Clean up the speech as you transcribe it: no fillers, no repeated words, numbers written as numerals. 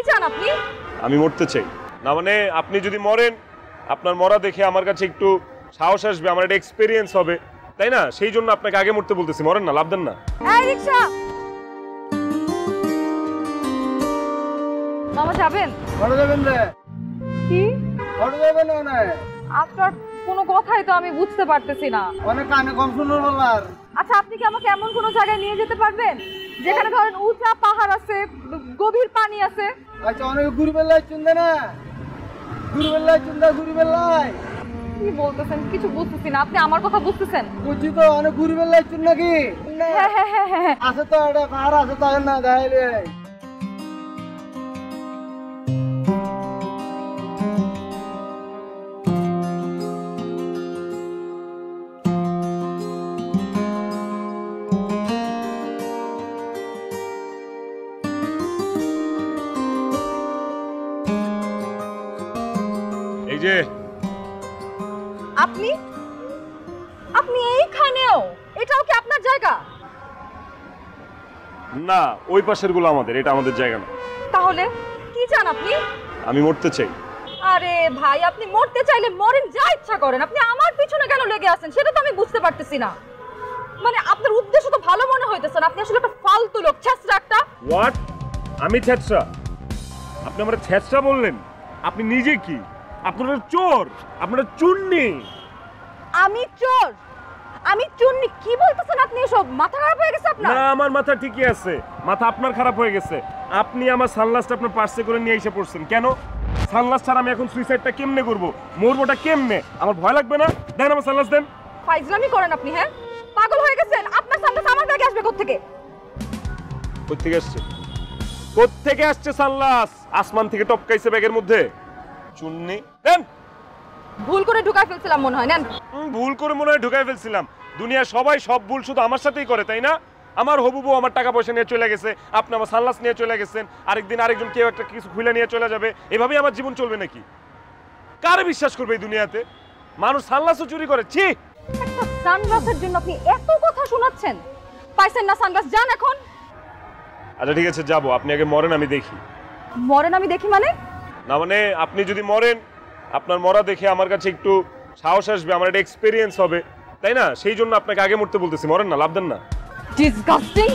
চান আপনি? আমি মরতে চাই না, মানে আপনি যদি মরেন আপনার মরা দেখে আমার কাছে একটু সাহস আসবে, আমার একটা এক্সপেরিয়েন্স হবে, তাই না? সেই জন্য আপনাকে আগে মরতে বলতেছি। মরেন না, লাভ দেন না। এই রিকশা, মামা যাবেন? বড় যাবেন রে? কি বড় যাবেন না? আপনার কোনো কথাই তো আমি বুঝতে পারতেছি না। অনেক কানে কম শুনুন বলার। আচ্ছা, আপনি কি আমাকে এমন কোনো জায়গায় নিয়ে যেতে পারবেন যেখানে ধরেন উঁচা পাহাড় আছে, গভীর পানি আছে? আচ্ছা, অনেক ঘুরি বেলায় চুন্দে না, ঘুরি বেলায় চুন্দা, ঘুরি বেলায়। কি বলতেছেন? কিছু বুঝতেছি না। আপনি আমার কথা বুঝতেছেন? বুঝছি তো, অনেক ঘুরি বেলায় চুন নাকি? হ্যাঁ হ্যাঁ হ্যাঁ হ্যাঁ। আছে তো একটা পাহাড় আছে, তাই না? গাইলে এই যে আপনি আপনি এইখানেও? এটাও কি আপনার জায়গা? না, ওই পাশের গুলো আমাদের, এটা আমাদের জায়গা না। তাহলে কি চান আপনি? আমি মরতে চাই। আরে ভাই, আপনি মরতে চাইলে মরেন, যা ইচ্ছা করেন। আপনি আমার পিছনে কেন লেগে আছেন সেটা তো আমি বুঝতে পারতেছি না। মানে আপনার উদ্দেশ্য তো ভালো মনে হইতেছে না। আপনি আসলে একটা ফালতু লোক, ছেঁচড়া একটা। হোয়াট? আমি ছেঁচড়া? আপনি আমার ছেঁচড়া বললেন? আপনি নিজে কি? আপনারা চোর, আপনারা চুন্নি। আমি চোর? আমি চুন্নি? কি বলতেছেন আপনি? এসব মাথা খারাপ হয়ে গেছে আপনার? না, আমার মাথা ঠিকই আছে, মাথা আপনার খারাপ হয়ে গেছে। আপনি আমার সানগ্লাসটা আপনার পার্সে করে নিয়ে এসে পড়ছেন কেন? সানগ্লাস ছাড়া আমি এখন সুইসাইডটা কেমনে করবো, মরবোটা কেমনে? আমার ভয় লাগবে না? দেন আমার সানগ্লাস দেন। ফাইজলামি করেন আপনি? হ্যাঁ, পাগল হয়ে গেছেন? আপনার সানগ্লাস আমার ব্যাগে আসবে কোত্থেকে? কোত্থেকে আসছে? কোত্থেকে আসছে সানগ্লাস? আসমান থেকে টপকাইছে ব্যাগের মধ্যে? চুন্নি দেন। ভুল করে ঢুকাই ফেলছিলাম মনে হয়। নেন। ভুল করে মনে হয় ঢুকাই ফেলছিলাম। দুনিয়ার সবাই সব ভুল শুধু আমার সাথেই করে, তাই না? আমার হবু বউ আমার টাকা পয়সা নিয়ে চলে গেছে, আপনি আমার সানগ্লাস নিয়ে চলে গেছেন, আরেকদিন আরেকজন কেউ একটা কিছু খুলে নিয়ে চলে যাবে। এভাবেই আমার জীবন চলবে নাকি? কারে বিশ্বাস করবে এই দুনিয়াতে? মানুষ সানগ্লাসও চুরি করে। ছি! একটা সানগ্লাসের জন্য আপনি এত কথা শোনাচ্ছেন? পাইছেন না সানগ্লাস? যান এখন। আচ্ছা ঠিক আছে, যাবো। আপনি আগে মরেন, আমি দেখি। মরেন আমি দেখি মানে? না, মানে আপনি যদি মরেন আপনার মরা দেখে আমার কাছে একটু সাহস আসবে, আমার একটা এক্সপেরিয়েন্স হবে, তাই না? সেই জন্য আপনাকে আগে মরতে বলতেছি। মরেন না, লাভ দেন না। ডিসগাস্টিং।